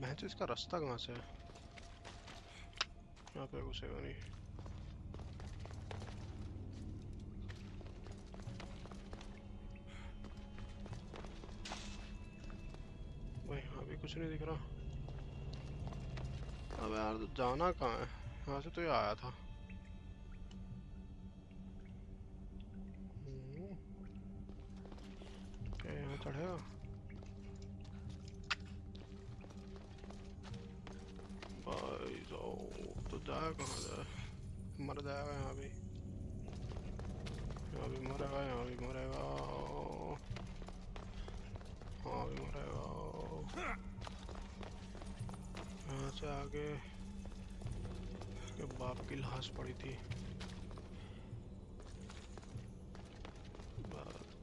भैंस इसका रास्ता कहाँ से है? यहाँ पे घुसेगा नहीं। भाई यहाँ भी कुछ नहीं दिख रहा। अब यार तो जाना कहाँ है? यहाँ से तो ये आया था। क्या यहाँ चढ़ेगा? भाई तो जाए कहाँ जाए? मर जाएगा यहाँ भी। यहाँ भी मरेगा, यहाँ भी मरेगा, यहाँ भी मरेगा। यहाँ से आगे उसके बाप की लाश पड़ी थी।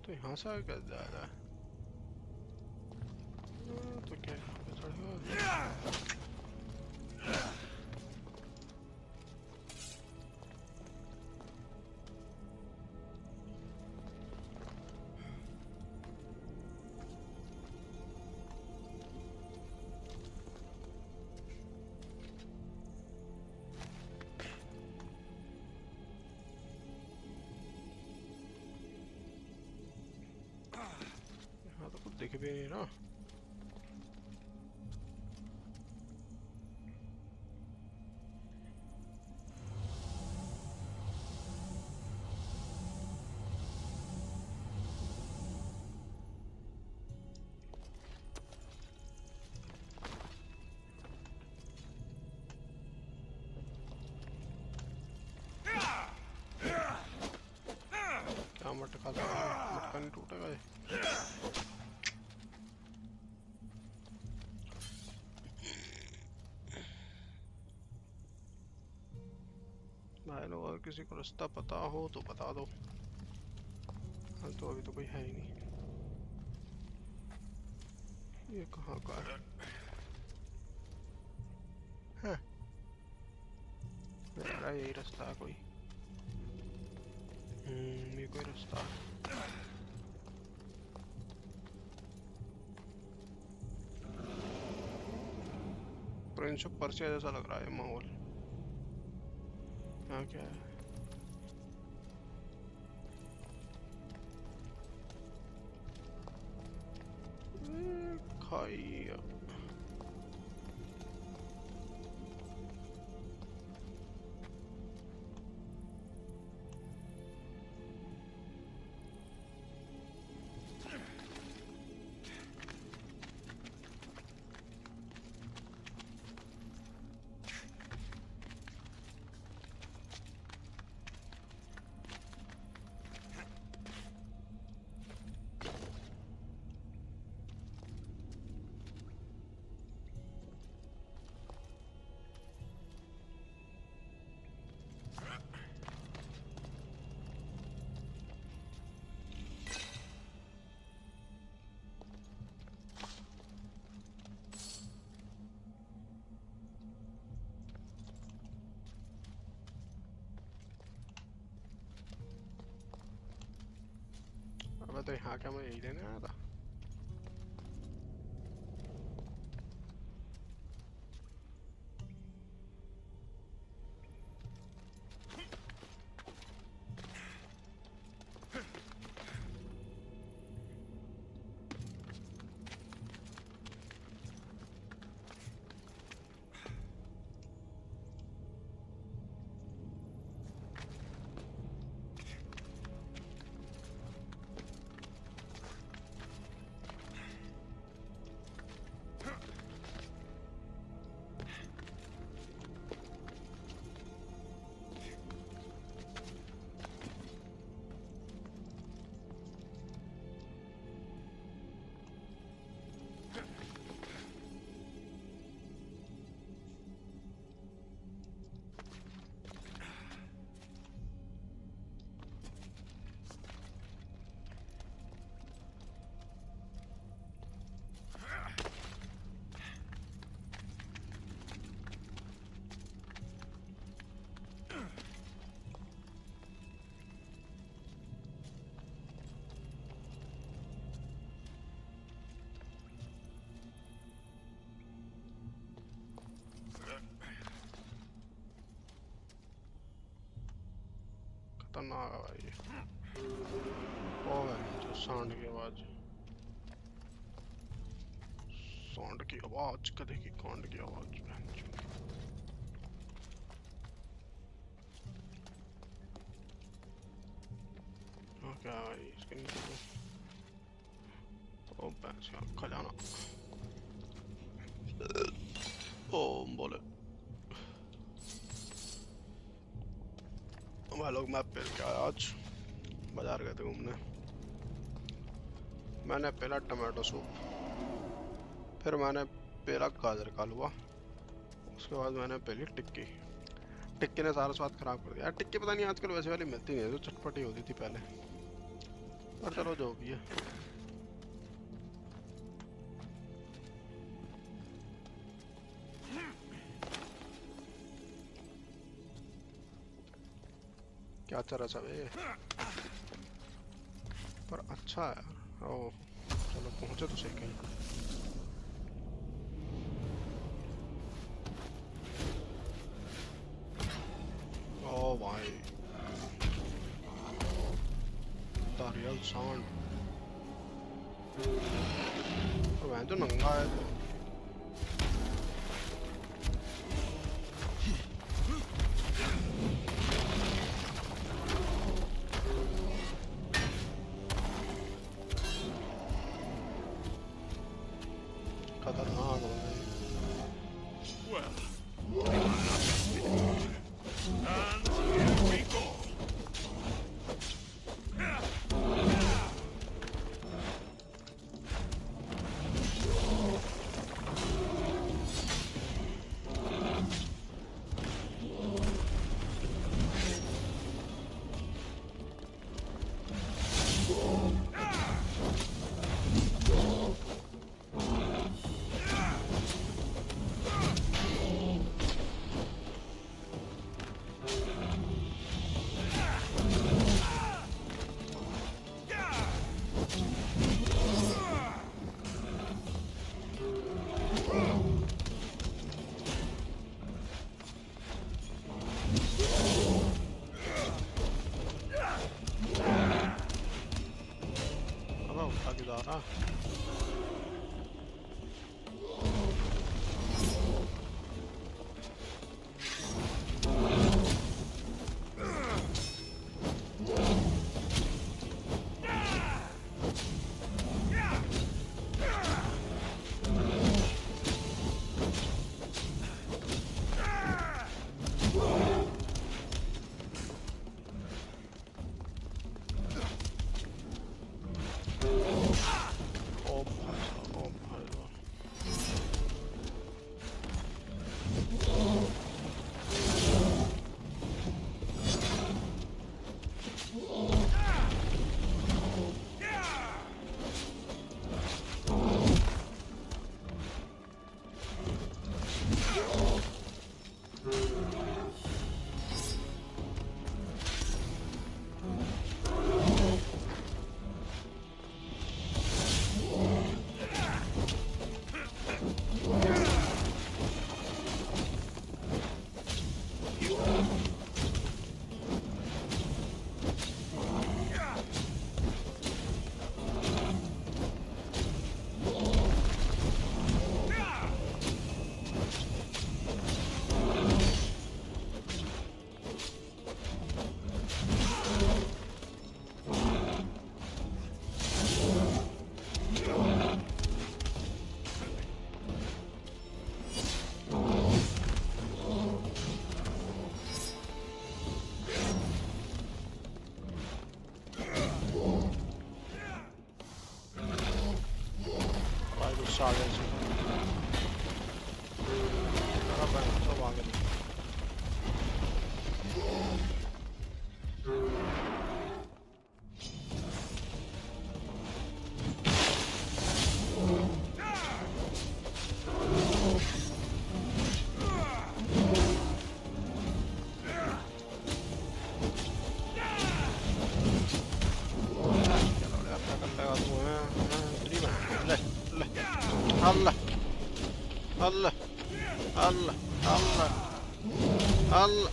तो यहाँ से आगे कैसे जाएगा? तो क्या यहाँ पे चढ़ेगा? यहाँ तो कुछ दिख भी नहीं रहा। क्या मटका था? मटका नहीं टूटेगा ये? भाई लोग अगर किसी को रास्ता पता हो तो बता दो। हाँ तो अभी तो कोई है ही नहीं। ये कहाँ का है? हाँ यार यही रास्ता है कोई। ये कोई रास्ता है। प्रिंस ऑफ पर्सिया जैसा लग रहा है माहौल। यहाँ क्या है? खाई। अबे तो यहाँ क्या मैं यही लेने आया था? खतरनाक है भाई। ओ भाई जो सांड की आवाज, सांड की आवाज, गधे की कांड की आवाज। क्या भाई इसके नीचे तो, ओ भैंस का खजाना। ओ बोले भाई लोग मैप पे क्या आज बाजार गए थे घूमने। मैंने पहला टमाटो सूप, फिर मैंने पहला गाजर का हलवा, उसके बाद मैंने पहली टिक्की। टिक्की ने सारा स्वाद खराब कर दिया यार। टिक्की पता नहीं आजकल वैसे वाली मिलती नहीं है जो चटपटी होती थी पहले, पर चलो जो भी है। क्या चल रहा सब ये, पर अच्छा है। ओ चलो पहुंचे तो सही कहीं। ओ भाई रियल साउंड, मैं तो नंगा है तो। खतरनाक हो गई। Ah. साले से सब आगे Allah Allah Allah Allah Allah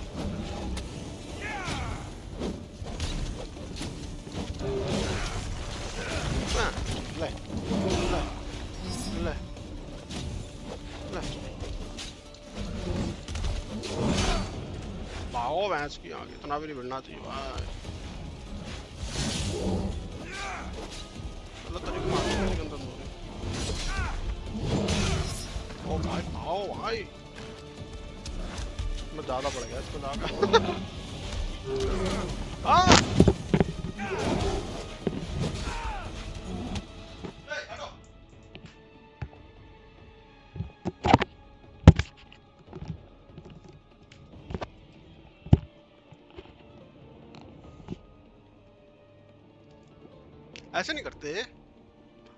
ले ले ले ले भागो भैंस की आगे, इतना भी नहीं भिड़ना चाहिए भाई। गलत तरीके मारते हैं लेकिन तुम लोग। ओ भाई भागो भाई, मैं ज्यादा पड़ गया इसको लागा। ऐसे नहीं करते।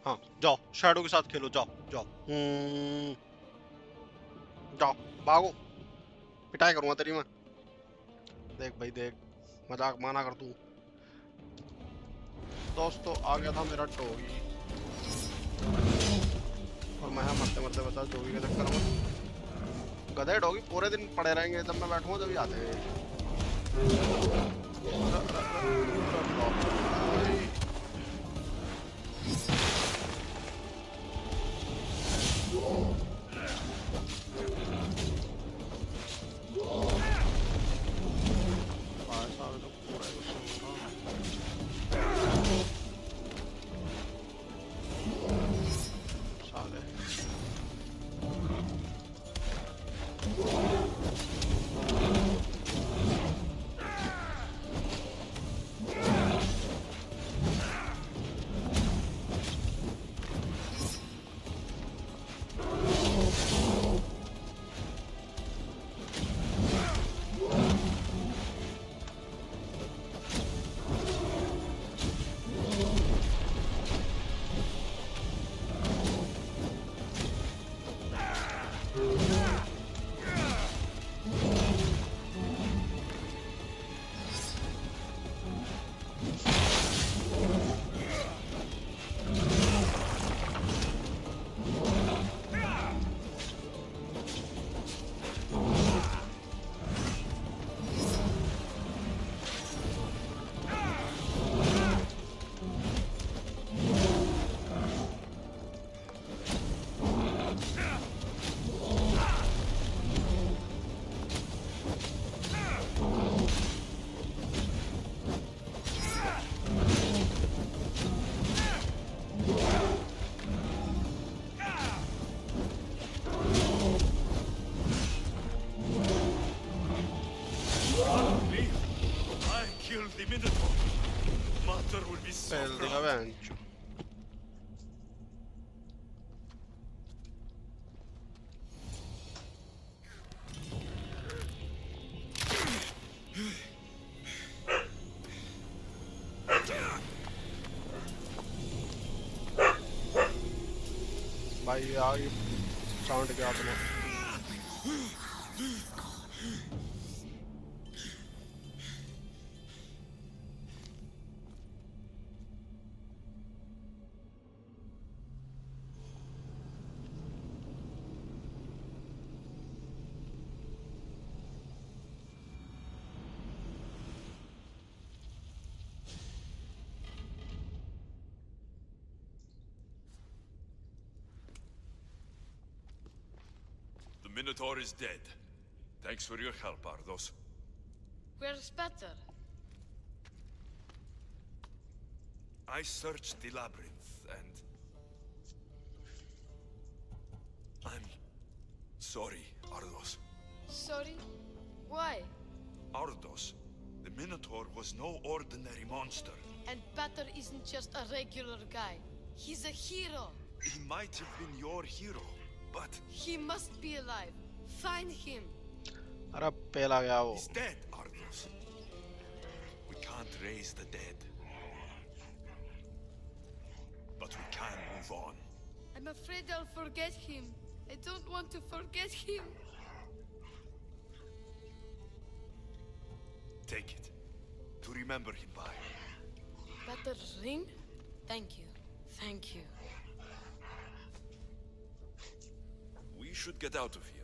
हाँ जाओ, शैडो के साथ खेलो, जाओ जाओ। जाओ भागो, पिटाई करूंगा तेरी मैं। देख भाई देख, मजाक माना कर तू। दोस्तों आ गया था मेरा डॉगी, और मैं मरते मरते बता डॉगी के चक्कर में। गधे डॉगी पूरे दिन पड़े रहेंगे, जब मैं बैठूंगा तभी आते हैं। The Minotaur. Mother will be so proud. भाई यार ये साउंड क्या आपने? The Minotaur is dead. Thanks for your help, Ardos. Where's Peter? I searched the labyrinth, and... I'm... sorry, Ardos. Sorry? Why? Ardos, the Minotaur was no ordinary monster. And Peter isn't just a regular guy. He's a hero. He might have been your hero, but... He must be alive. Find him. अरे पेला गया वो. He's dead, Ardos. We can't raise the dead. But we can move on. I'm afraid I'll forget him. I don't want to forget him. Take it. To remember him by. Peter's ring? Thank you. Thank you. We should get out of here.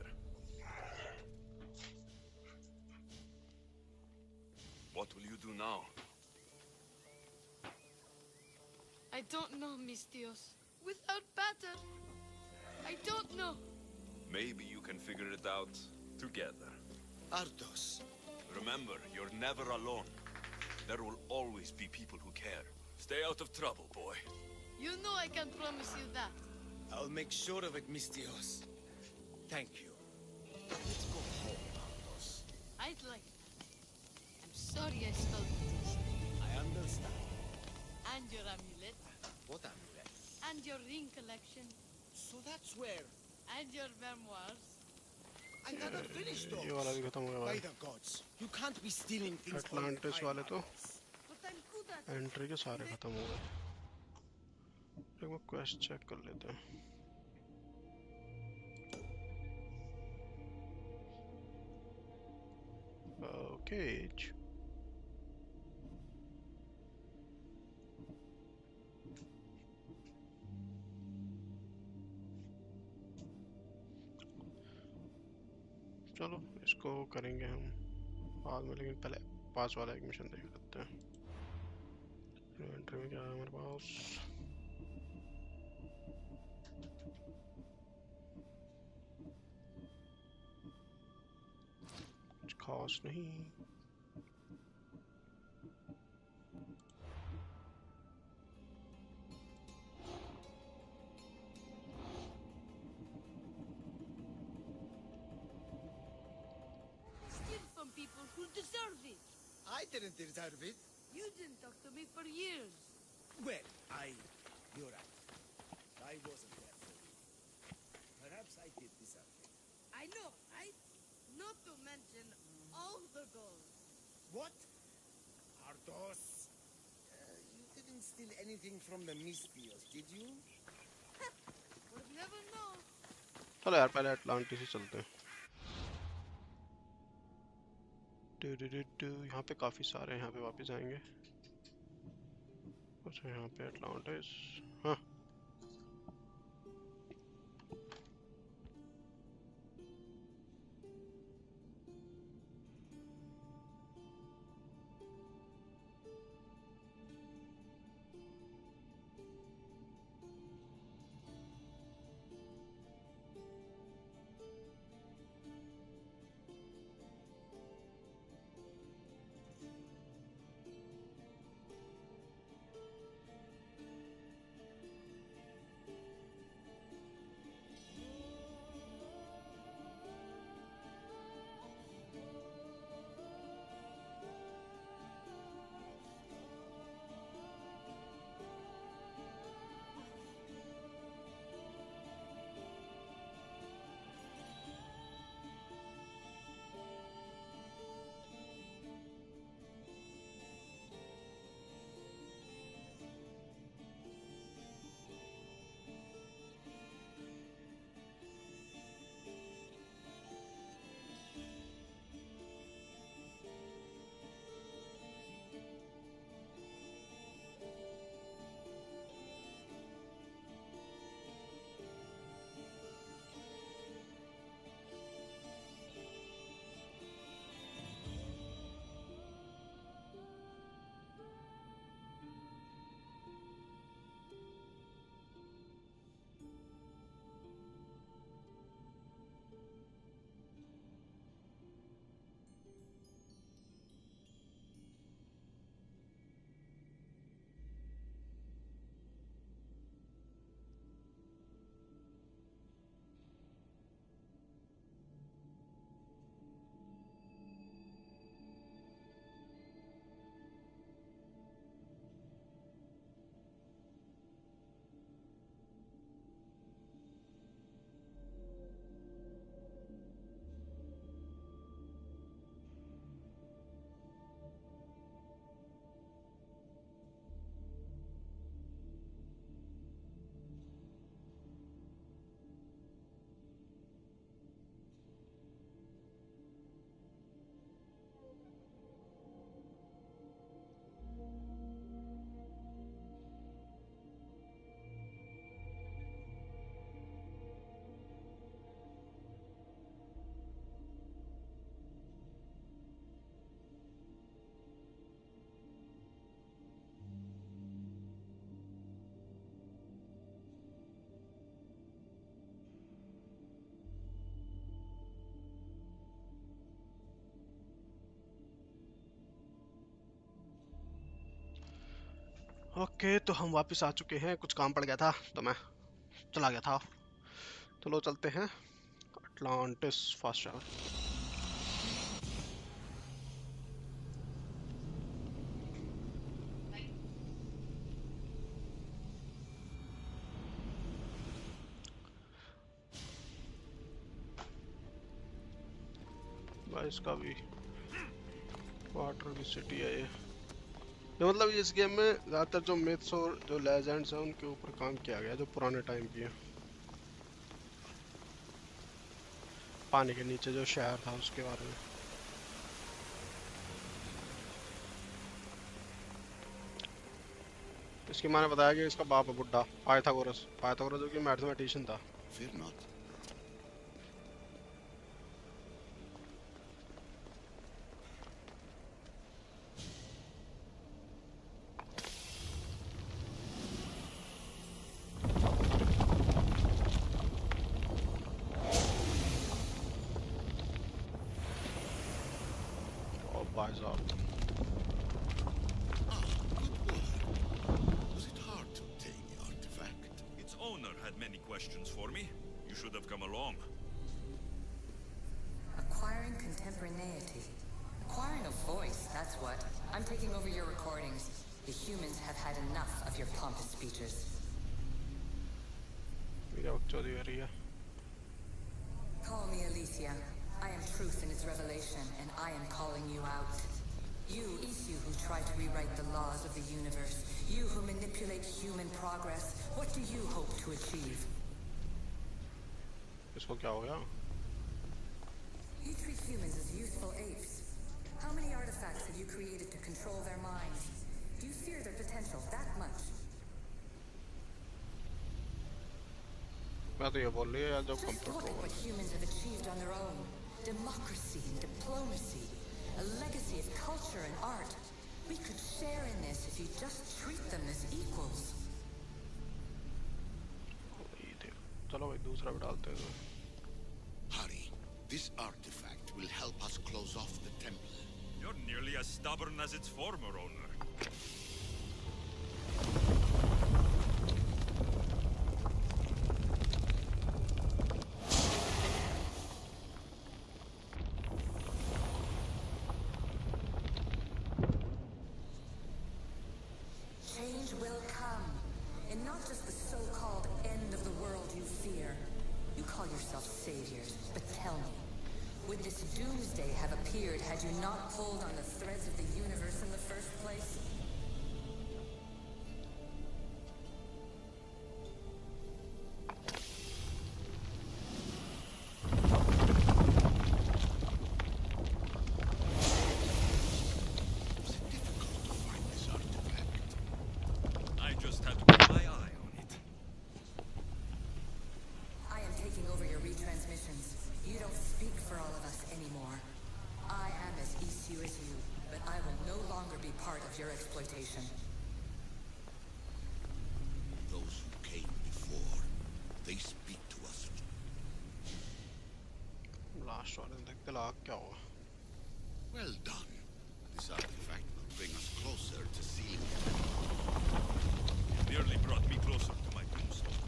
What will you do now? I don't know, Mistios. Without battle, I don't know. Maybe you can figure it out together. Ardos. Remember, you're never alone. There will always be people who care. Stay out of trouble, boy. You know I can promise you that. I'll make sure of it, Mistios. Thank you. Let's go home, Ardos. I'd like that. I'm sorry I stole this. I understand. And your amulet. What amulet? And your ring collection. So that's where... And your memoirs. I cannot finish those. ये वाला भी खत्म हो गया By भाई. the gods, you can't be stealing things all the Atlantis time, वाले तो Ardos. But I'm good at it. Entry के सारे खत्म हो गए. एक बार क्वेस्ट चेक कर लेते हैं. ओके. चलो इसको करेंगे हम बाद में, लेकिन पहले पास वाला एक मिशन देख लेते हैं. इन्वेंटरी में क्या है हमारे पास? कुछ खास नहीं. Steal from people who deserve it. I didn't deserve it. You didn't talk to me for years. Well, you're right. I wasn't there for you. Perhaps I did deserve it. I know, right? Not to mention all the gold. What? Ardos? You didn't steal anything from the Mistios, did you? We'll never know. चलो यार पहले Atlantis ही चलते हैं. यहाँ पे काफी सारे हैं, यहाँ पे वापस आएंगे. अच्छा यहाँ पे अटलांटिस. हाँ ओके, तो हम वापस आ चुके हैं। कुछ काम पड़ गया था तो मैं चला गया था। चलो चलते हैं अटलांटिस फास्ट ट्रैवल। भाई इसका भी वाटर की सिटी है ये मतलब इस गेम में ज़्यादातर जो मिथ्स और जो लेजेंड्स हैं उनके ऊपर काम किया गया है, जो पुराने टाइम की है। पानी के नीचे जो शहर था उसके बारे में। इसकी माँ ने बताया कि इसका बाप है बुड्ढा पाइथागोरस पाइथागोरस जो कि मैथमेटिशियन था। Fear not. और भाई साहब Was it hard to obtain the artifact? Its owner had many questions for me. You should have come along. Acquiring contemporaneity. Acquiring a voice, that's what. I'm taking over your recordings. The humans have had enough of your pompous speeches. मेरा बकचोदी हो रही है। Call me Alicia. I am truth in its revelation, and I am calling you out. You, Isu, who try to rewrite the laws of the universe. You who manipulate human progress. What do you hope to achieve? इसको क्या हो गया? You treat humans as useful apes. How many artifacts have you created to control their minds? Do you fear their potential that much? मैं तो ये बोल रही है यार जब Just look computer at what humans have achieved on their own. Democracy and diplomacy. A legacy of culture and art. We could share in this if you just treat them as equals. चलो भाई दूसरा भी डालते हैं। Hurry. This artifact will help us close off the temple. You're nearly as stubborn as its former owner. Change will come. And not just the so-called end of the world you fear. You call yourself saviors, but tell me, would this doomsday have appeared had you not pulled on the threads of the universe in the first place? Was it difficult to find this artifact? I just had to keep my eye on it. I am taking over your retransmissions. You don't speak for all of us anymore. I am as Isu as you, but I will no longer be part of your exploitation. Those who came before, they speak to us. Last वाले देखते लाख क्या हुआ? Well done. This artifact will bring us closer to sealing it. It nearly brought me closer to my tombstone.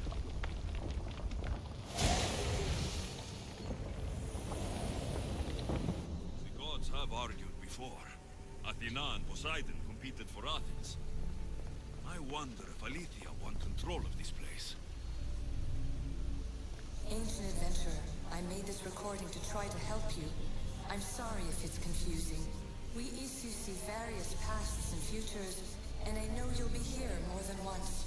The gods have argued before. Athena and Poseidon competed for Athens. I wonder if Aletheia won control of this place. Ancient adventurer, I made this recording to try to help you. I'm sorry if it's confusing. We Isu see various pasts and futures, and I know you'll be here more than once.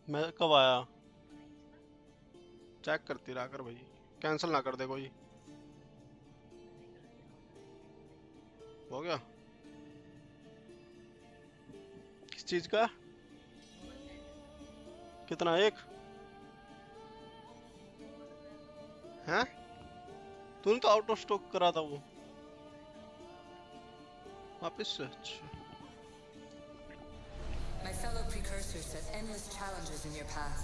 मैं कब आया? Check करती रहा कर भाई, cancel ना कर दे कोई। हो गया? किस चीज का? कितना? एक हैं? तूने तो आउट ऑफ स्टॉक करा था वो वापस से। अच्छा My fellow precursors set endless challenges in your path.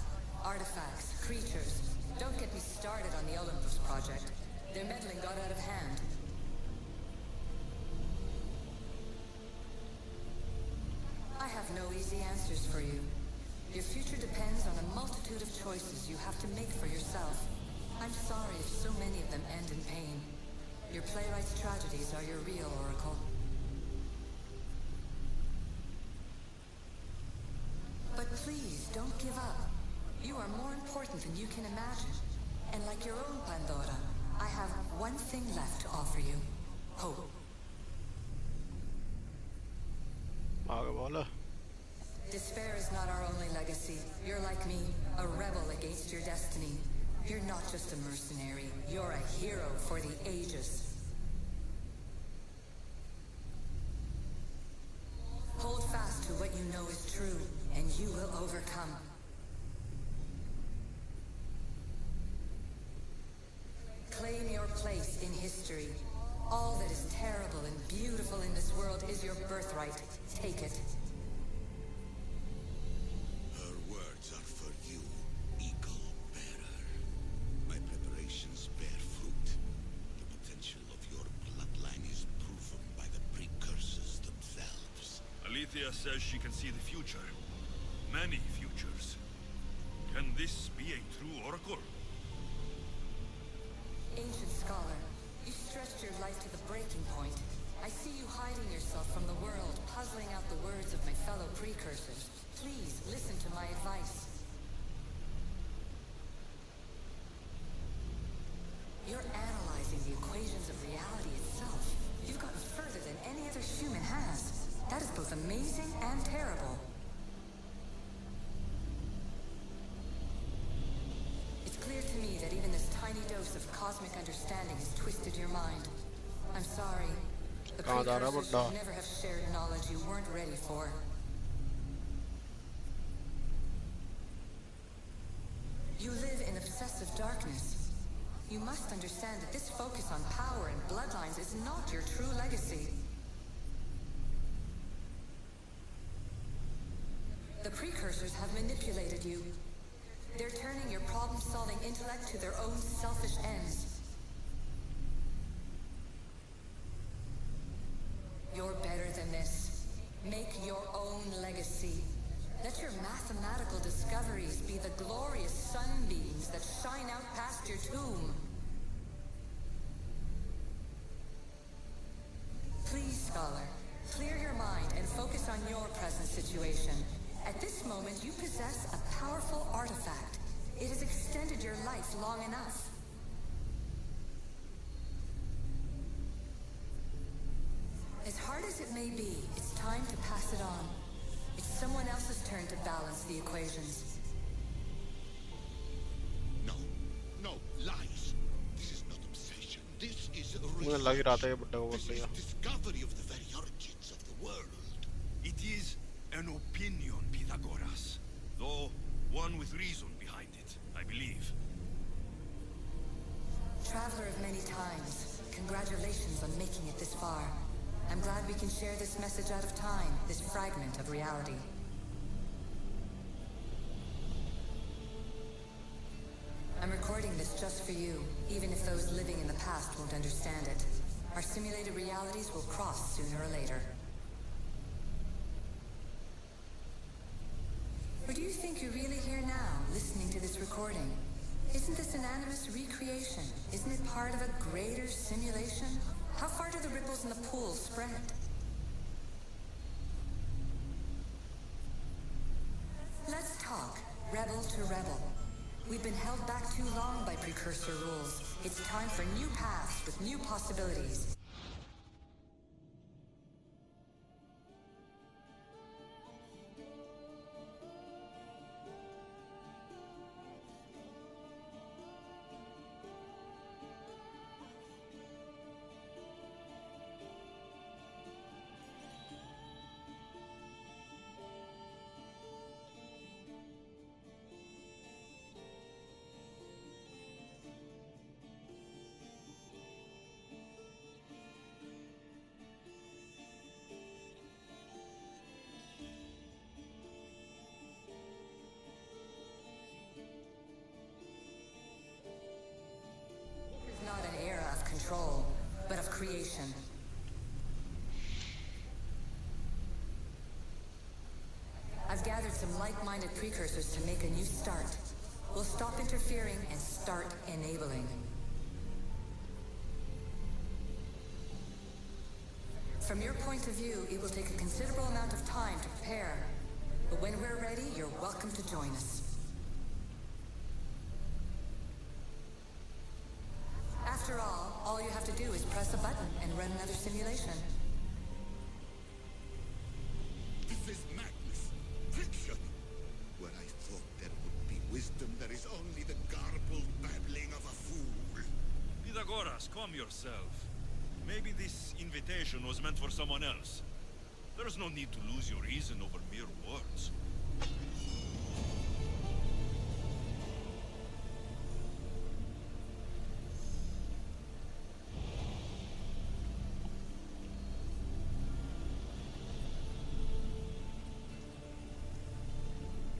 Artifacts, creatures. Don't get me started on the Olympus project. Their meddling got out of hand. I have no easy answers for you. Your future depends on a multitude of choices you have to make for yourself. I'm sorry if so many of them end in pain. Your playwright's tragedies are your real oracle. But please, don't give up. You are more important than you can imagine. And like your own Pandora, I have one thing left to offer you. Hope. आगे बोलो. Despair is not our only legacy. You're like me, a rebel against your destiny. You're not just a mercenary, you're a hero for the ages. Hold fast to what you know is true, and you will overcome. Claim your place in history. All that is terrible and beautiful in this world is your birthright. Take it. Her words are for you, Eagle Bearer. My preparations bear fruit. The potential of your bloodline is proven by the precursors themselves. Alethea says she can see the future. Many futures. Can this be a true oracle? Ancient scholar, you stretched your life to the breaking point. I see you hiding yourself from the world, puzzling out the words of my fellow precursors. Please, listen to my advice. You're analyzing the equations of reality itself. You've gotten further than any other human has. That is both amazing and terrible. It's clear to me that even this tiny dose of cosmic understanding has twisted your mind. I'm sorry. The precursors should never have shared knowledge you weren't ready for. You live in obsessive darkness. You must understand that this focus on power and bloodlines is not your true legacy. The precursors have manipulated you. They're turning your problem-solving intellect to their own selfish ends. You're better than this. Make your own legacy. Let your mathematical discoveries be the glorious sunbeams that shine out past your tomb. Please, scholar, clear your mind and focus on your present situation. At this moment, you possess a powerful artifact. It has extended your life long enough. As hard as it may be, it's time to pass it on. It's someone else's turn to balance the equations. No, no, lies. This is not obsession. This is मुझे लग ही रहा था ये बुड्ढा को बोल this दिया. is discovery of the very origins of the world. It is an opinion, Pythagoras. Though one with reason behind it, I believe. Traveler of many times, congratulations on making it this far. I'm glad we can share this message out of time, this fragment of reality. I'm recording this just for you, even if those living in the past won't understand it. Our simulated realities will cross sooner or later. Or do you think you're really here now, listening to this recording? Isn't this an animus recreation? Isn't it part of a greater simulation? How far do the ripples in the pool spread? Let's talk, rebel to rebel. We've been held back too long by precursor rules. It's time for new paths with new possibilities. control, but of creation. I've gathered some like-minded precursors to make a new start. We'll stop interfering and start enabling. From your point of view, it will take a considerable amount of time to prepare. But when we're ready, you're welcome to join us. After all you have to do is press a button and run another simulation. This is madness. Fiction. Where I thought there would be wisdom, there is only the garbled babbling of a fool. Pythagoras, calm yourself. Maybe this invitation was meant for someone else. There's no need to lose your reason over mere words.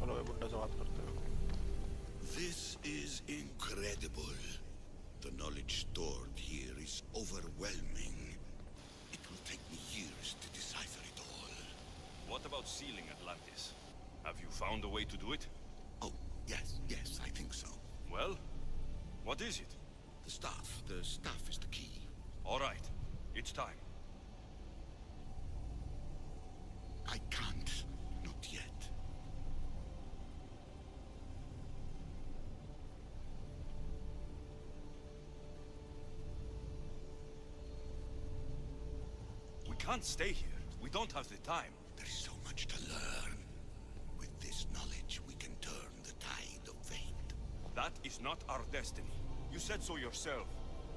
चलो ये बुड्ढा से बात करते हैं. This is incredible. The knowledge stored here is overwhelming. It will take me years to decipher it all. What about sealing Atlantis? Have you found a way to do it? Oh, yes, I think so. Well, what is it? The staff is the key. All right, it's time. I can't, not yet. We can't stay here. We don't have the time. There is so much to learn. With this knowledge, we can turn the tide of fate. That is not our destiny. You said so yourself.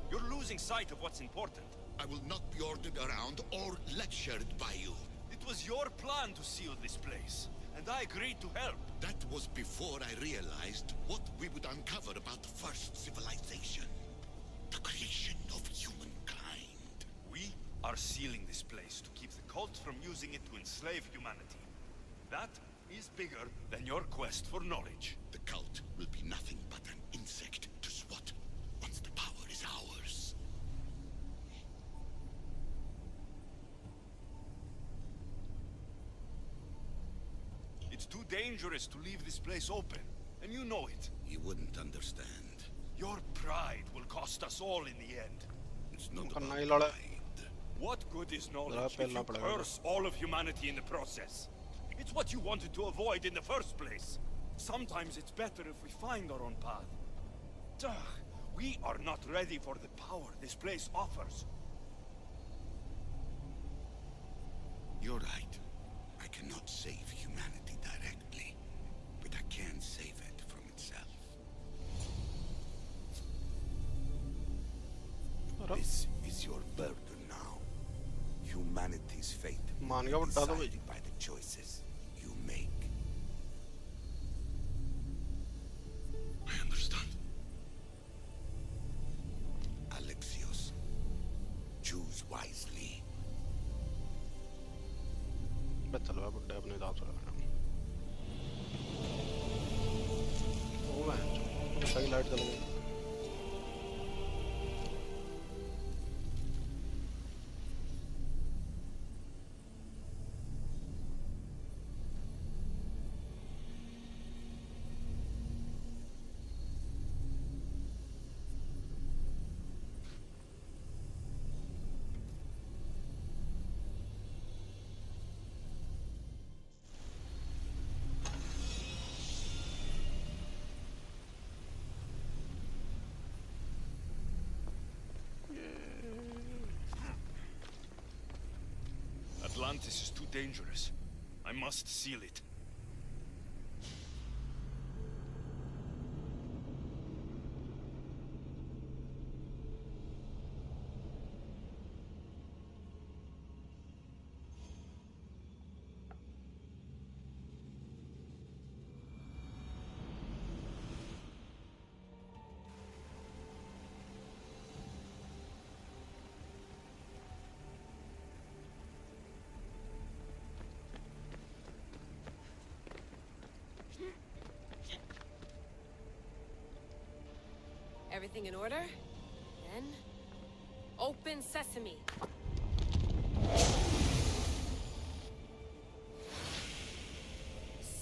You're losing sight of what's important. I will not be ordered around or lectured by you. It was your plan to seal this place, and I agreed to help. That was before I realized what we would uncover about the first civilization. The creation of humankind. We are sealing this place to keep the cult from using it to enslave humanity. That is bigger than your quest for knowledge. The cult will be nothing but an insect to swat once the power is ours. It's too dangerous to leave this place open, and you know it. You wouldn't understand. Your pride will cost us all in the end. It's not उनका about नहीं लड़ा. pride. What good is knowledge if पहलना you पड़ेगा. curse all of humanity in the process? It's what you wanted to avoid in the first place. Sometimes it's better if we find our own path. Ugh, we are not ready for the power this place offers. You're right. I cannot save humanity directly, but I can save it from itself. This is your burden now. Humanity's fate मान गया बुड्ढा तो भाई. decided by the choices you make. I understand. Alexios, choose wisely. बस चलो यार बुड्ढे अपने हिसाब से लगाना. ओ मैं बुड्ढा की लाइट चल गई. Atlantis is too dangerous. I must seal it. Everything in order? Then, Open sesame.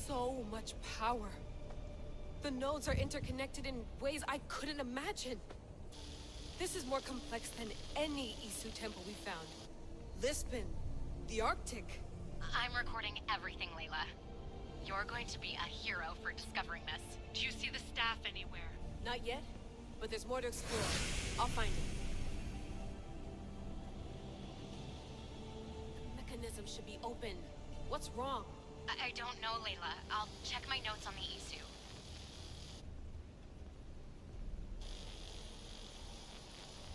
So much power. The nodes are interconnected in ways I couldn't imagine. This is more complex than any Isu temple we found. Lisbon, the Arctic. I'm recording everything, Layla. You're going to be a hero for discovering this. Do you see the staff anywhere? Not yet, but there's more to explore. I'll find it. The mechanism should be open. What's wrong? I don't know, Layla. I'll check my notes on the Isu.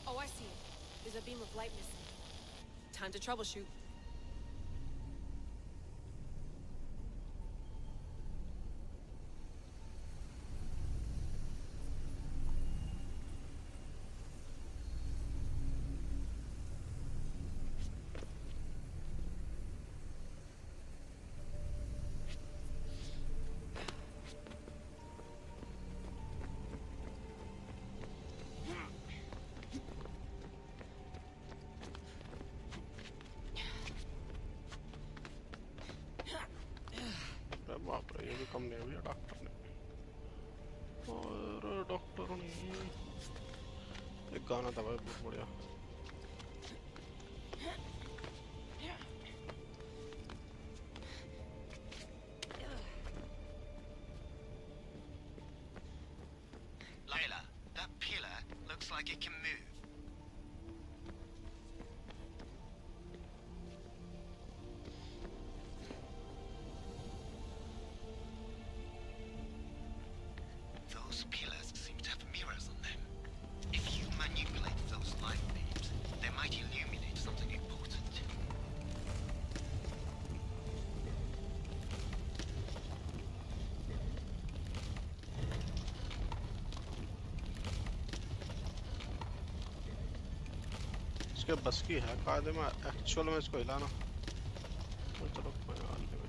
Oh, I see it. There's a beam of light missing. Time to troubleshoot. बाप रे ये भी कम नहीं हुई doctor ने और doctor ने एक गाना था भाई बहुत बढ़िया Layla, that pillar looks like it can move. Those pillars seem to have mirrors on them. If you manipulate those light beams, they might illuminate something important. इसके बस की है कायदे में एक्चुअल में इसको हिलाना तो चलो कोई बात नहीं भाई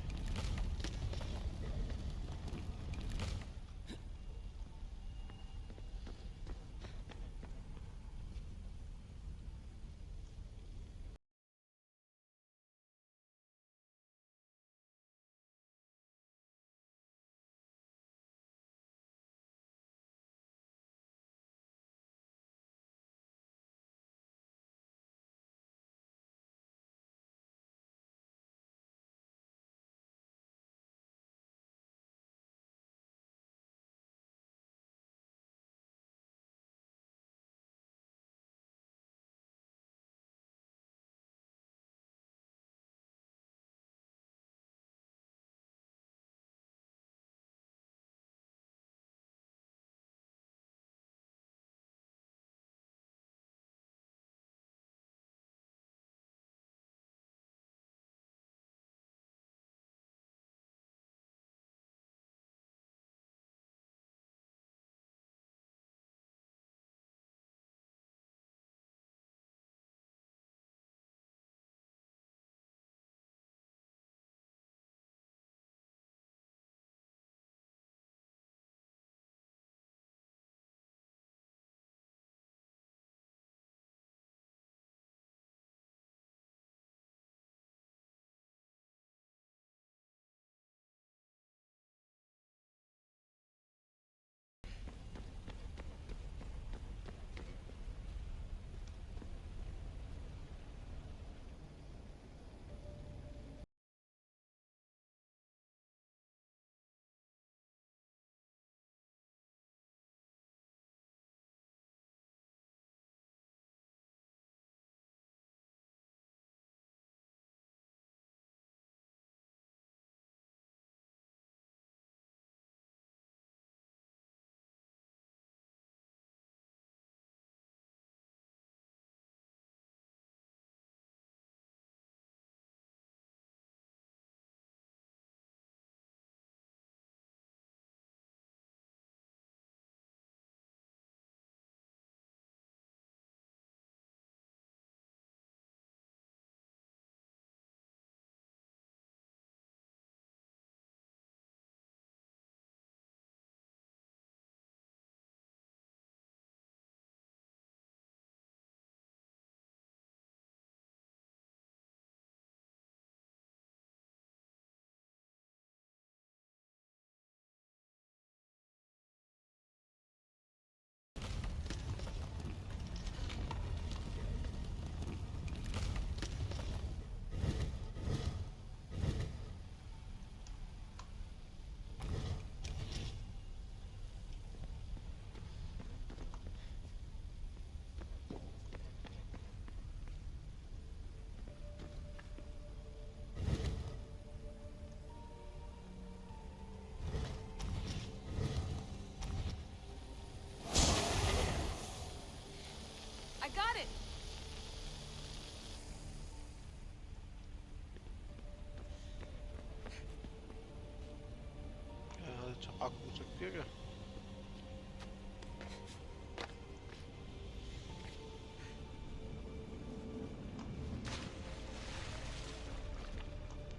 आग पूछ सकती है क्या?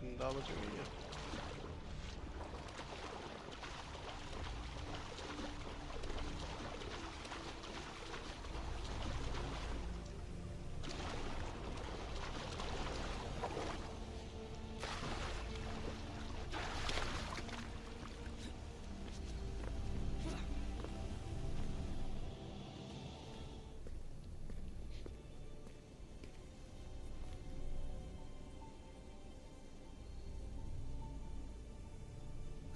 जिंदा बच गई है।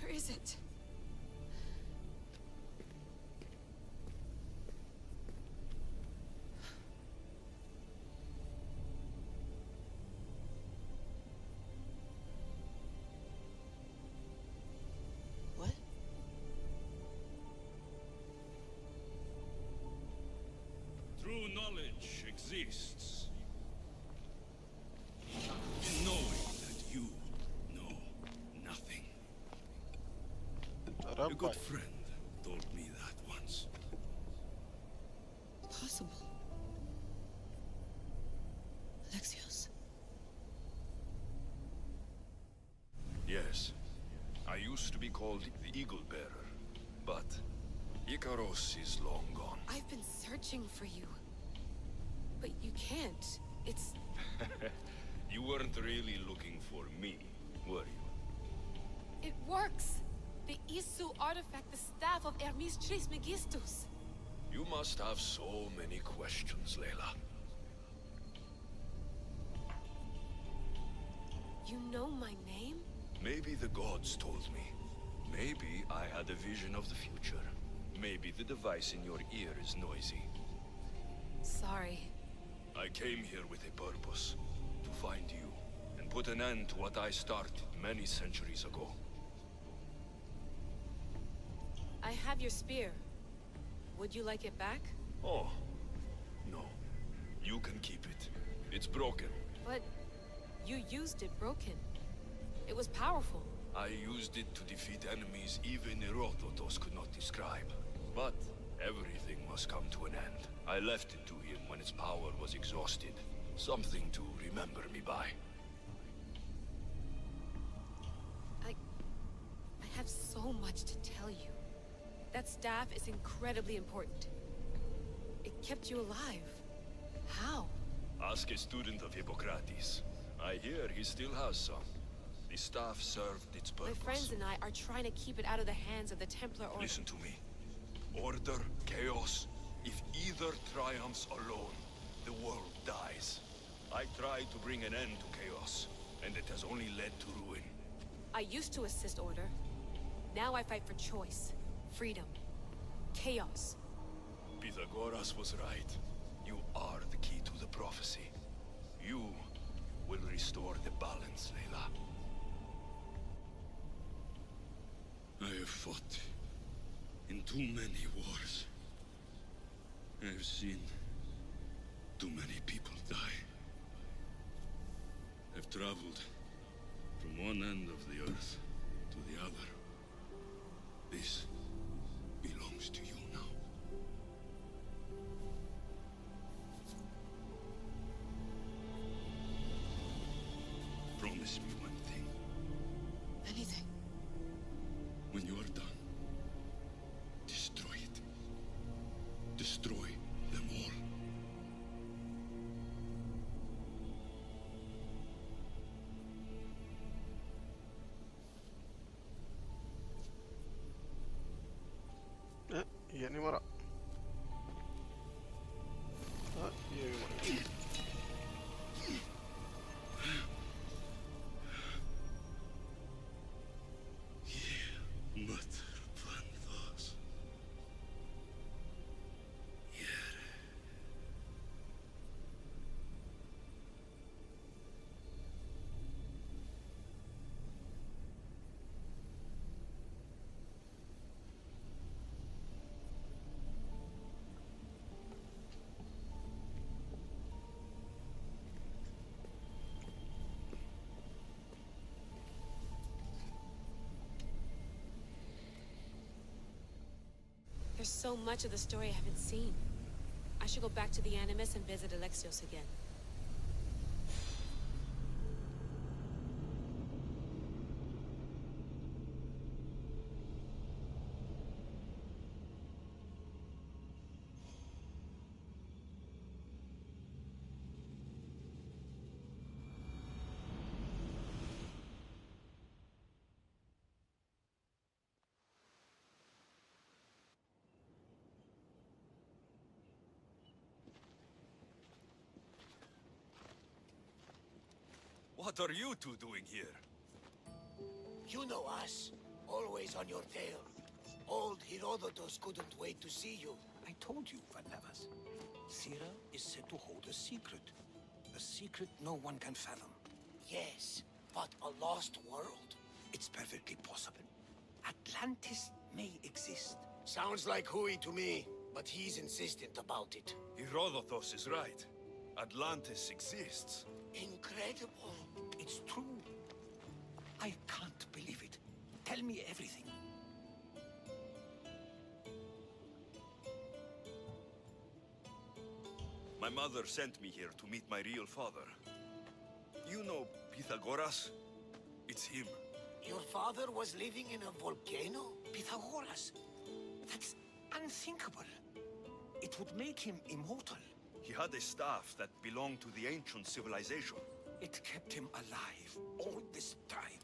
Where is it? What? True knowledge exists in knowing that you know nothing. अरे A good भाई, friend told me that once. Possible. Alexios. Yes, I used to be called the Eagle Bearer, but Icaros is long gone. I've been searching for you. But you can't. It's... You weren't really looking for me, were you? It works! The Isu artifact, the staff of Hermes Trismegistus. You must have so many questions, Layla. You know my name? Maybe the gods told me. Maybe I had a vision of the future. Maybe the device in your ear is noisy. Sorry. I came here with a purpose. To find you, and put an end to what I started many centuries ago. I have your spear. Would you like it back? Oh, no. You can keep it. It's broken. But you used it broken. It was powerful. I used it to defeat enemies even Herodotus could not describe. But everything must come to an end. I left it to him when its power was exhausted. Something to remember me by. I have so much to tell you. That staff is incredibly important. It kept you alive. How? Ask a student of Hippocrates. I hear he still has some. The staff served its My purpose. friends and I are trying to keep it out of the hands of the Templar Order. Listen to me. Order, chaos. If either triumphs alone, the world dies. I tried to bring an end to chaos, and it has only led to ruin. I used to assist Order. Now I fight for choice, freedom, chaos. Pythagoras was right. You are the key to the prophecy. You will restore the balance, Layla. I have fought in too many wars. I have seen too many people die. I've traveled from one end of the earth to the other. This belongs to you now. Promise me one thing. Anything. When you are done, destroy it. Destroy them all. ये नहीं मरा। ये भी मर गया। But Planthos. so much of the story I haven't seen. I should go back to the Animus and visit Alexios again. What are you two doing here? You know us. Always on your tail. Old Herodotus couldn't wait to see you. I told you, Varnavas. Sira is said to hold a secret. A secret no one can fathom. Yes, but a lost world? It's perfectly possible. Atlantis may exist. Sounds like Hui to me, but he's insistent about it. Herodotus is right. Atlantis exists. Incredible. It's true. I can't believe it. Tell me everything. My mother sent me here to meet my real father. You know Pythagoras? It's him. Your father was living in a volcano? Pythagoras. That's unthinkable. It would make him immortal. He had a staff that belonged to the ancient civilization. It kept him alive all this time.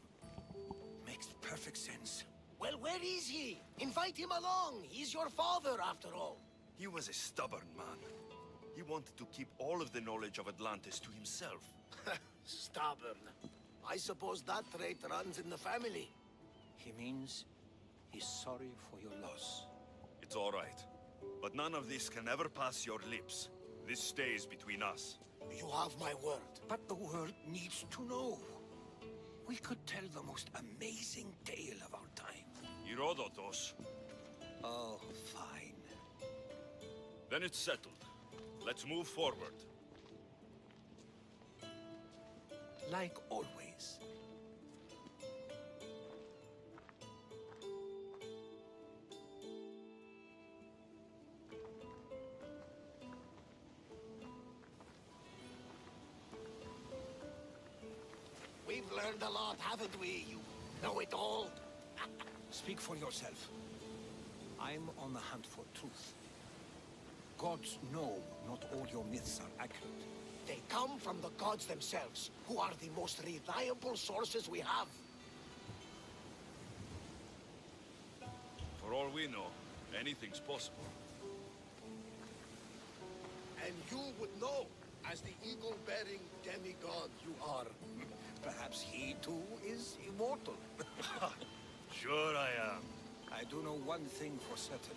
Makes perfect sense. Well, where is he? Invite him along. He's your father, after all. He was a stubborn man. He wanted to keep all of the knowledge of Atlantis to himself. Stubborn. I suppose that trait runs in the family. He means he's sorry for your loss. It's all right. But none of this can ever pass your lips. This stays between us. You have my word. But the world needs to know. We could tell the most amazing tale of our time. Herodotus. Oh, fine. Then it's settled. Let's move forward. Like always. We've learned a lot, haven't we? You know-it-all. Speak for yourself. I'm on the hunt for truth. Gods know not all your myths are accurate. They come from the gods themselves, who are the most reliable sources we have. For all we know, anything's possible. And you would know, as the eagle-bearing demigod you are. Perhaps he too is immortal. Sure I am. I do know one thing for certain.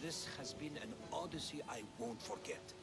This has been an Odyssey I won't forget.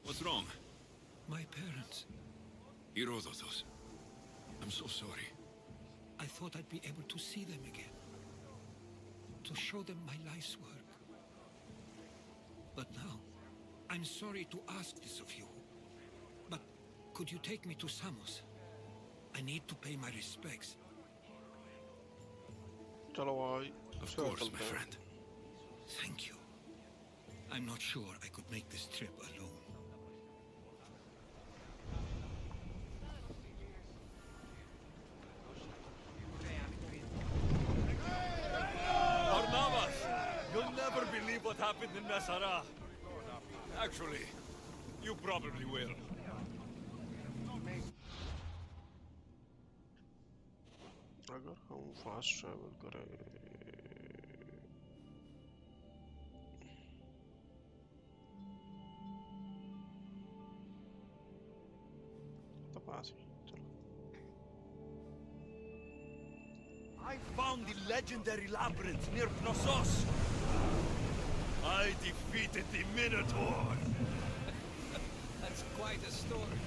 What's wrong? My parents. Herodotus. I'm so sorry. I thought I'd be able to see them again. To show them my life's work. But now, I'm sorry to ask this of you. But could you take me to Samos? I need to pay my respects. चलो भाई Of course, my friend. Thank you. I'm not sure I could make this trip alone. happened in Messara? Actually, you probably will. अगर हम fast travel करें तो पास ही चलो I found the legendary labyrinth near Knossos. I defeated the Minotaur. That's quite a story.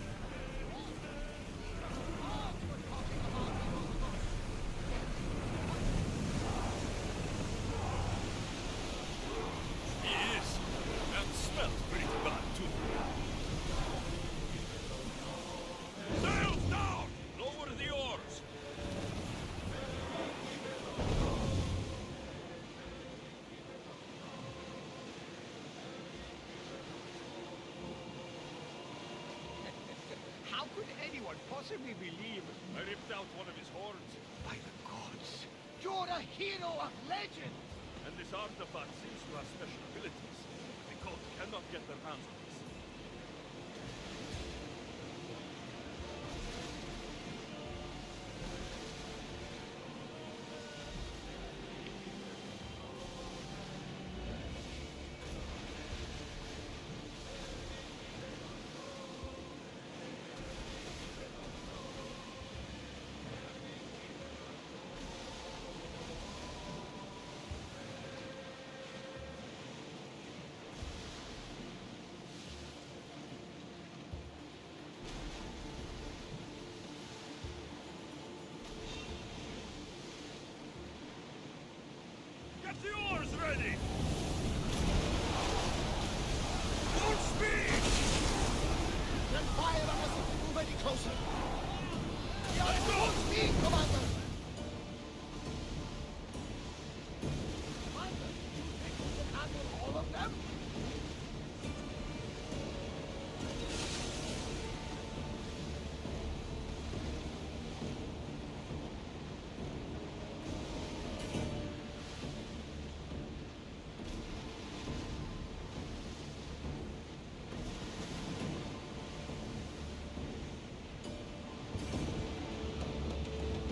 He is, and smells pretty bad too. Sails down! Lower the oars! How could anyone possibly believe? I ripped out one of his horns, By the gods. You're a hero of legend! and this artifact seems to have special abilities. The cult cannot get their hands on this. Get the oars ready! Full speed! Then fire on us if we move any closer! We are full speed, Commander! Commander, you think we can handle all of them?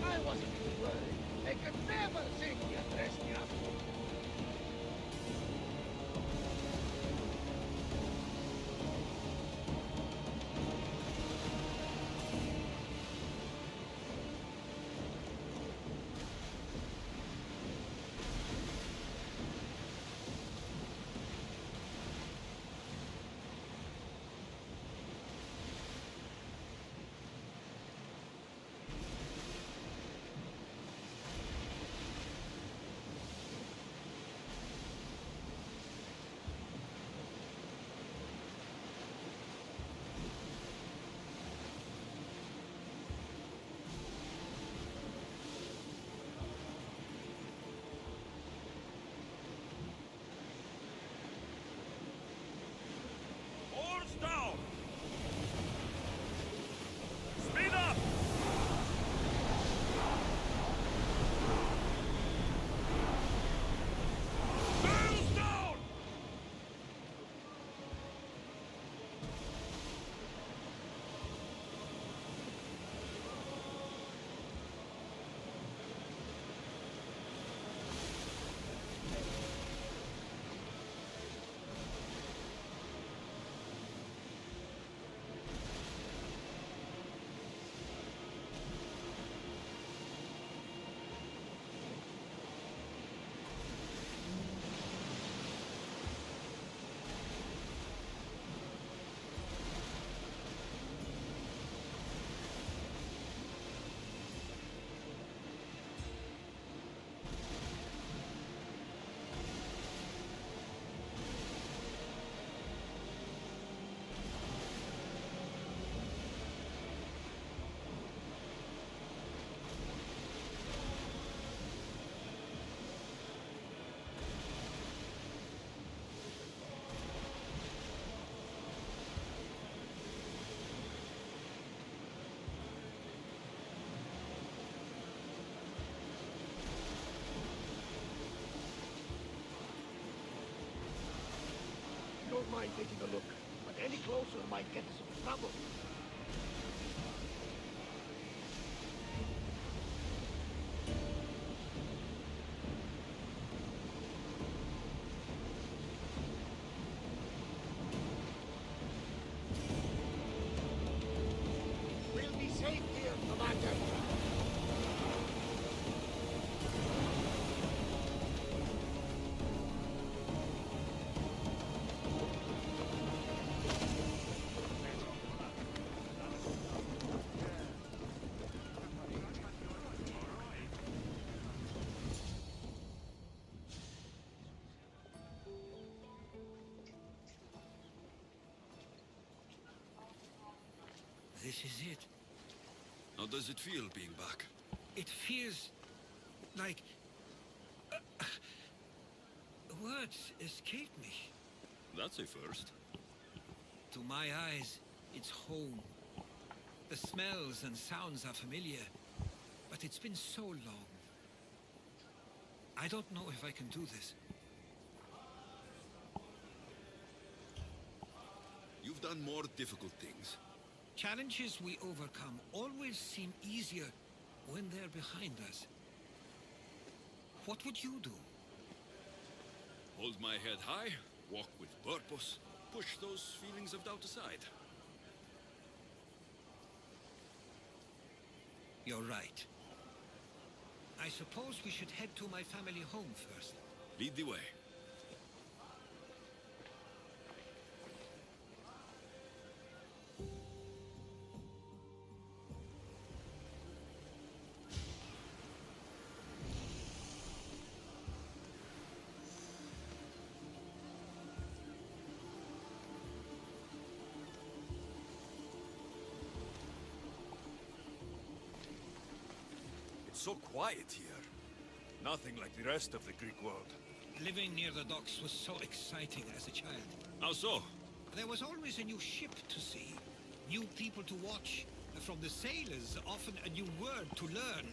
I or might get us in trouble. We'll be safe here, Commander. This is it. How does it feel being back? It feels like... words escape me. That's a first. To my eyes, it's home. The smells and sounds are familiar, but it's been so long. I don't know if I can do this. You've done more difficult things. Challenges we overcome always seem easier when they're behind us. What would you do? Hold my head high, walk with purpose, push those feelings of doubt aside. You're right. I suppose we should head to my family home first. Lead the way. It's so quiet here. Nothing like the rest of the Greek world. Living near the docks was so exciting as a child. How so? There was always a new ship to see, new people to watch. From the sailors, often a new word to learn.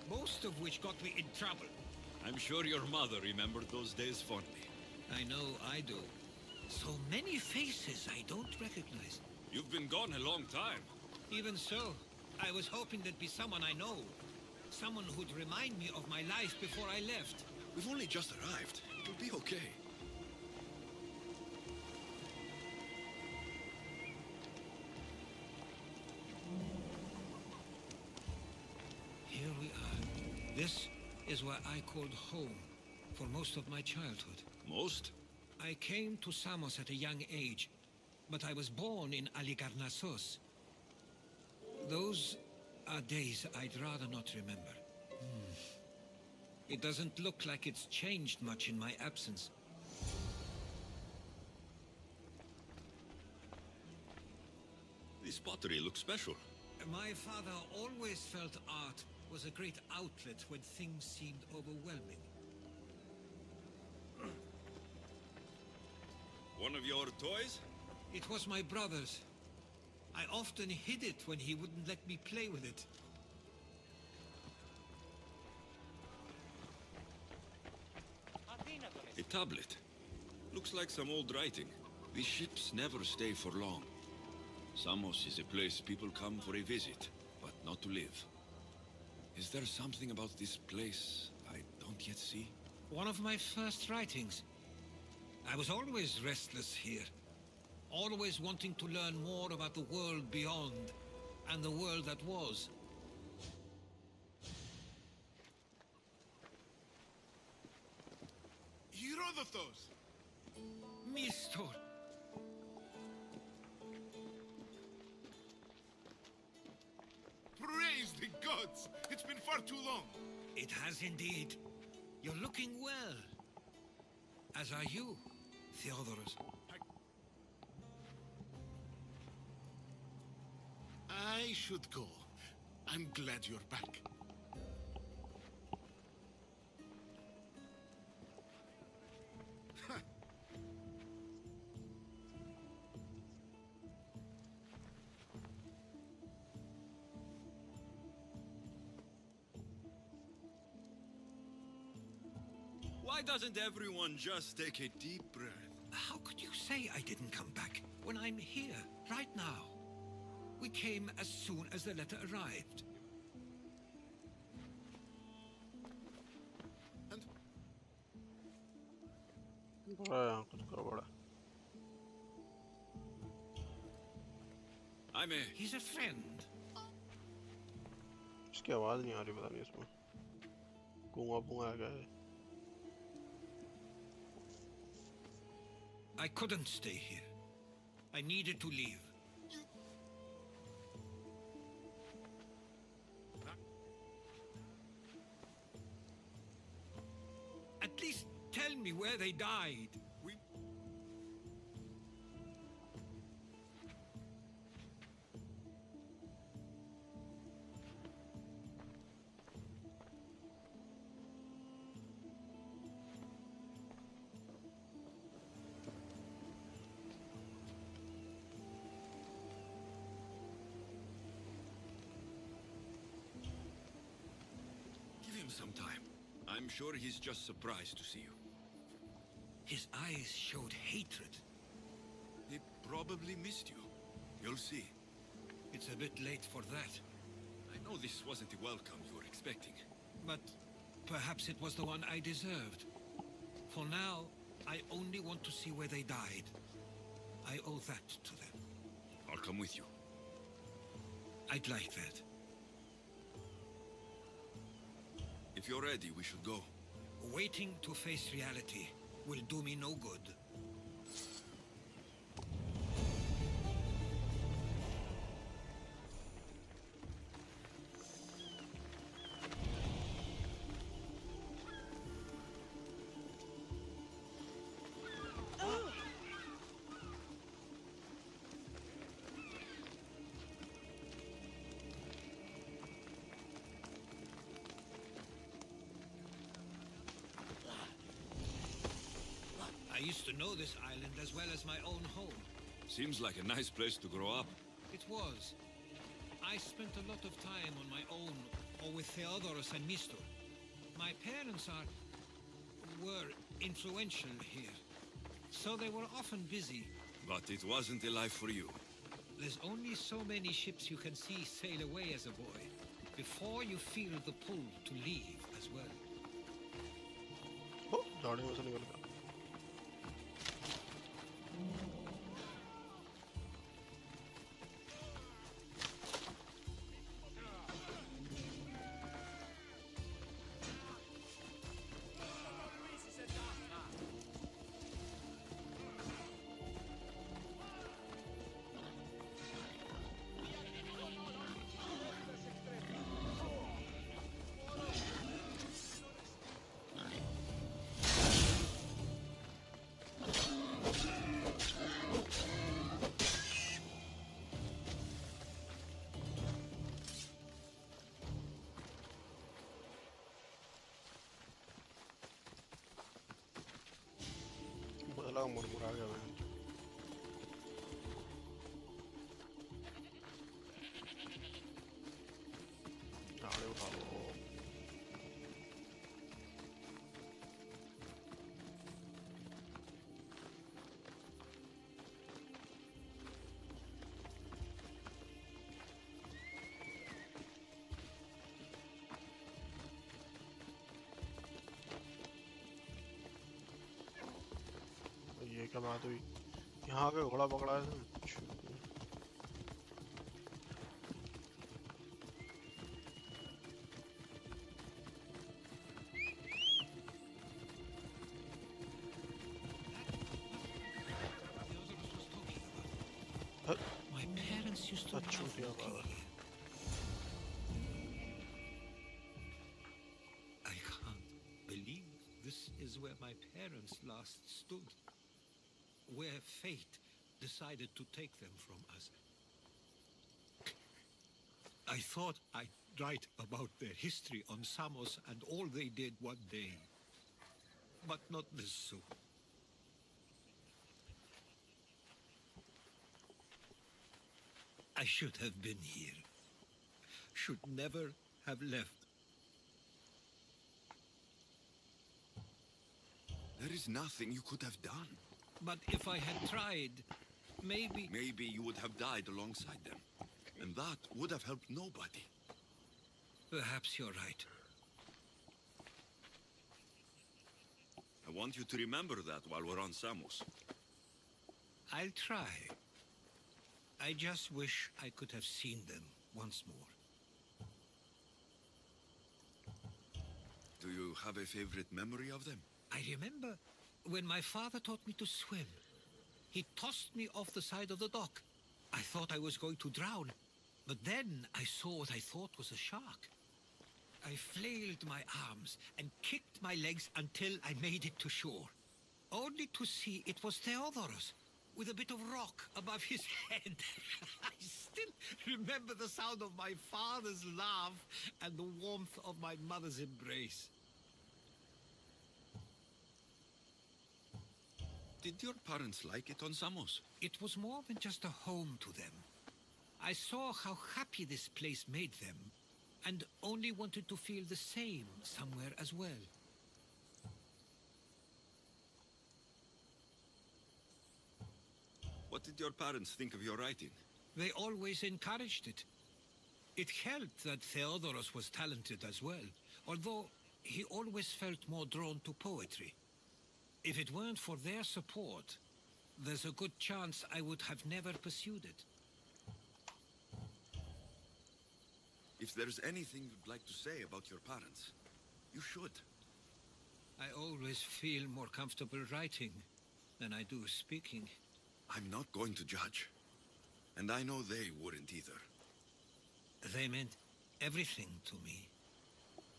Most of which got me in trouble. I'm sure your mother remembered those days fondly. I know I do. So many faces I don't recognize. You've been gone a long time. Even so, I was hoping there'd be someone I know. Someone who'd remind me of my life before I left. We've only just arrived. It'll be okay. Here we are. This is where I called home for most of my childhood. Most? I came to Samos at a young age, but I was born in Aligarnassos. Those are days I'd rather not remember. It doesn't look like it's changed much in my absence. This pottery looks special. My father always felt art was a great outlet when things seemed overwhelming. One of your toys? It was my brother's. I often hid it when he wouldn't let me play with it. A tablet. Looks like some old writing. These ships never stay for long. Samos is a place people come for a visit, but not to live. Is there something about this place I don't yet see? One of my first writings. I was always restless here. Always wanting to learn more about the world beyond, and the world that was. Herodotus! Minotaur! Praise the gods! It's been far too long. It has indeed. You're looking well. As are you, Theodorus. I should go. I'm glad you're back. Why doesn't everyone just take a deep breath? How could you say I didn't come back? when I'm here, right now. We came as soon as the letter arrived. I'm a... He's a friend. इसकी आवाज नहीं आ रही, पता नहीं इसमें गूंगा गूंगा क्या है. I couldn't stay here. I needed to leave. At least tell me where they died. Give him some time. I'm sure he's just surprised to see you. His eyes showed hatred. He probably missed you. You'll see. It's a bit late for that. I know this wasn't the welcome you were expecting. But perhaps it was the one I deserved. For now, I only want to see where they died. I owe that to them. I'll come with you. I'd like that. If you're ready, we should go. Waiting to face reality will do me no good. I used to know this island as well as my own home. Seems like a nice place to grow up. It was. I spent a lot of time on my own, or with Theodoros and Minotaur. My parents were influential here, so they were often busy. But it wasn't a life for you. There's only so many ships you can see sail away as a boy, before you feel the pull to leave as well. Oh, झाड़ी में से निकल गया. मुरमुरा गया मैं. झाड़े उठा लो. ये क्या बात हुई? यहाँ का घोड़ा पकड़ा है. My parents used to love walking here. I can't believe this is where my parents last stood. Where fate decided to take them from us. I thought I'd write about their history on Samos and all they did one day. But not this soon. I should have been here. Should never have left. There is nothing you could have done. But if I had tried, maybe... Maybe you would have died alongside them. And that would have helped nobody. Perhaps you're right. I want you to remember that while we're on Samos. I'll try. I just wish I could have seen them once more. Do you have a favorite memory of them? I remember when my father taught me to swim. He tossed me off the side of the dock. I thought I was going to drown, but then I saw what I thought was a shark. I flailed my arms and kicked my legs until I made it to shore, only to see it was Theodorus, with a bit of rock above his head. I still remember the sound of my father's laugh and the warmth of my mother's embrace. Did your parents like it on Samos? It was more than just a home to them. I saw how happy this place made them, and only wanted to feel the same somewhere as well. What did your parents think of your writing? They always encouraged it. It helped that Theodorus was talented as well, although he always felt more drawn to poetry. If it weren't for their support, there's a good chance I would have never pursued it. If there's anything you'd like to say about your parents, you should. I always feel more comfortable writing than I do speaking. I'm not going to judge. And I know they wouldn't either. They meant everything to me.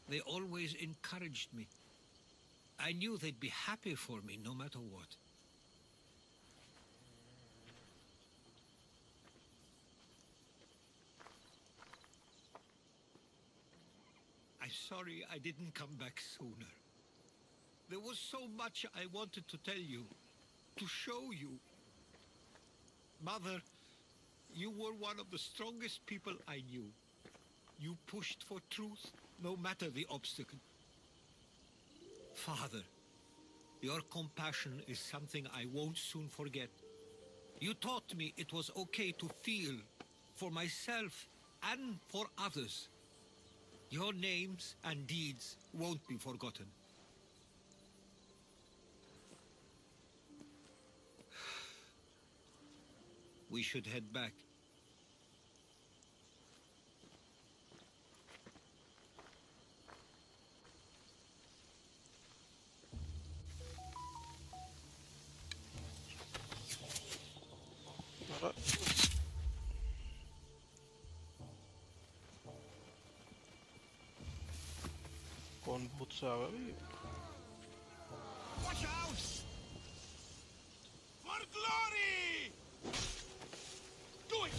They always encouraged me. I knew they'd be happy for me no matter what. I'm sorry I didn't come back sooner. There was so much I wanted to tell you, to show you. Mother, you were one of the strongest people I knew. You pushed for truth, no matter the obstacle. Father, your compassion is something I won't soon forget. You taught me it was okay to feel, for myself and for others. Your names and deeds won't be forgotten. We should head back. कौन भूत से आ गया भाई? Watch out! For glory! Do it!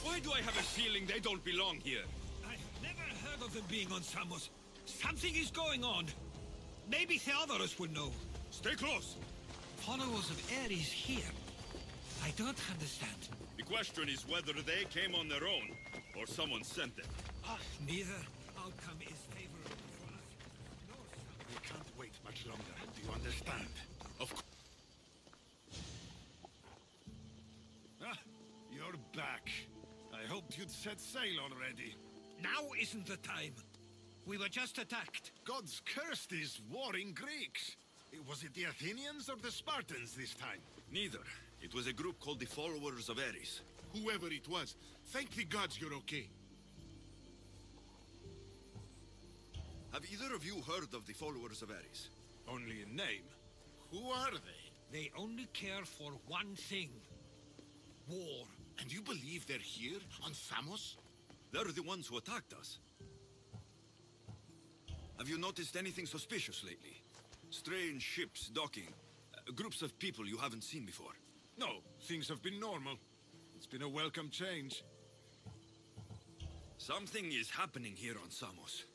Why do I have a feeling they don't belong here? I've never heard of them being on Samos. Something is going on. Maybe Theodorus will know. Stay close! Followers of Ares here. I don't understand. The question is whether they came on their own, or someone sent them. Neither outcome is favorable for us. We can't wait much longer. Do you understand? Of course. Ah, you're back. I hoped you'd set sail already. Now isn't the time. We were just attacked. Gods cursed these warring Greeks. Was it the Athenians or the Spartans this time? Neither. It was a group called the Followers of Ares. Whoever it was, thank the gods you're okay. Have either of you heard of the Followers of Ares? Only in name. Who are they? They only care for one thing. War. And you believe they're here, on Samos? They're the ones who attacked us. Have you noticed anything suspicious lately? Strange ships docking. Groups of people you haven't seen before. No, things have been normal. It's been a welcome change. Something is happening here on Samos.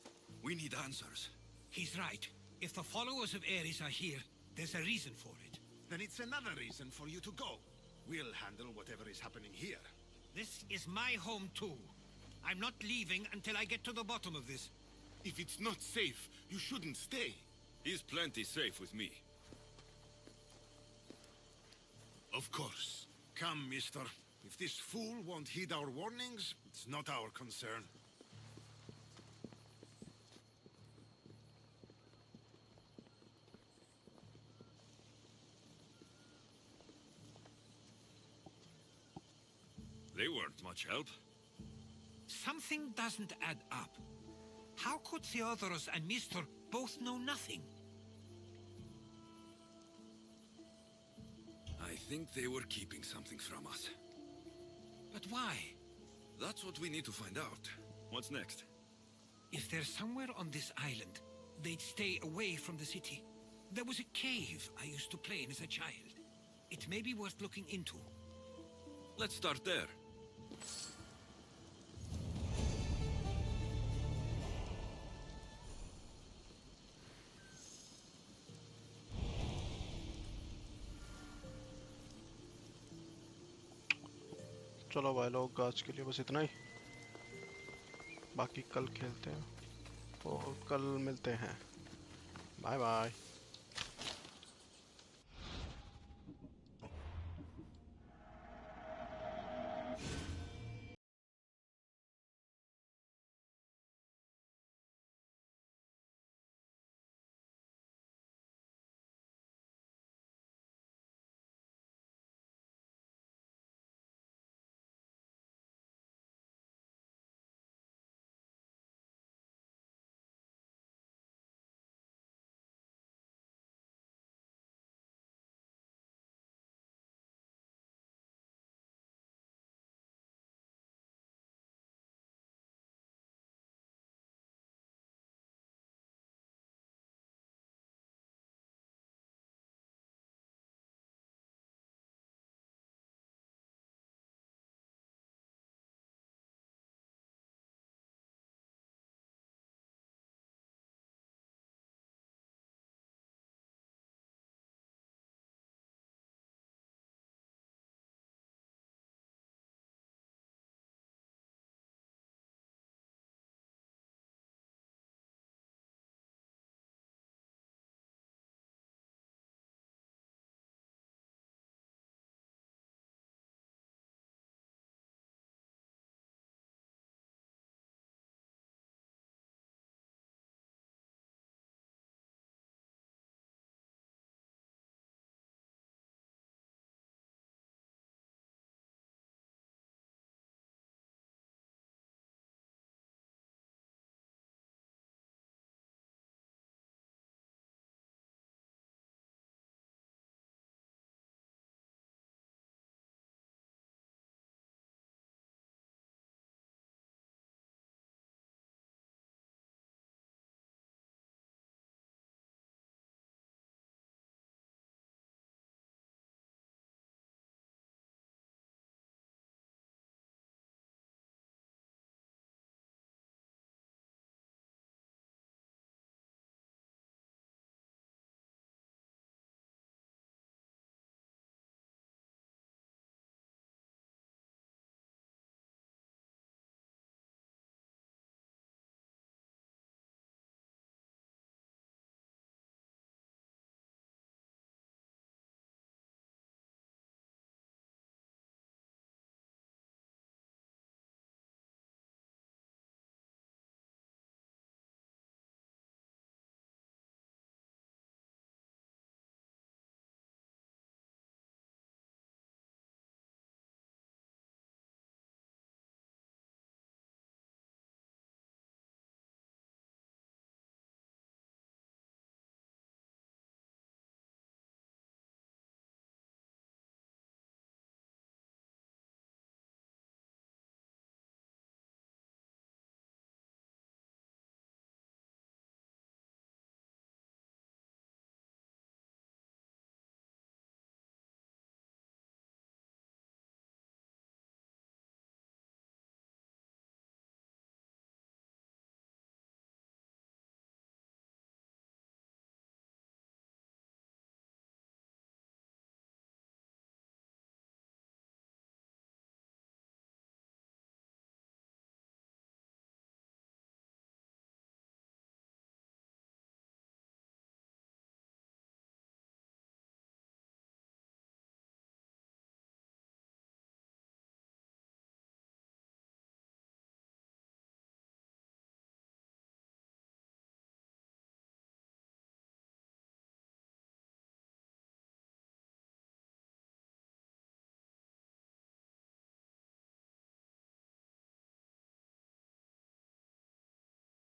We need answers. He's right. If the followers of Ares are here, there's a reason for it. Then it's another reason for you to go. We'll handle whatever is happening here. This is my home too. I'm not leaving until I get to the bottom of this. If it's not safe, you shouldn't stay. He's plenty safe with me. Of course. Come, mister. If this fool won't heed our warnings, it's not our concern. They weren't much help. Something doesn't add up. How could Theodoros and Mr. both know nothing? I think they were keeping something from us. But why? That's what we need to find out. What's next? If they're somewhere on this island, they'd stay away from the city. There was a cave I used to play in as a child. It may be worth looking into. Let's start there. चलो भाई लोग आज के लिए बस इतना ही बाकी कल खेलते हैं और कल मिलते हैं बाय बाय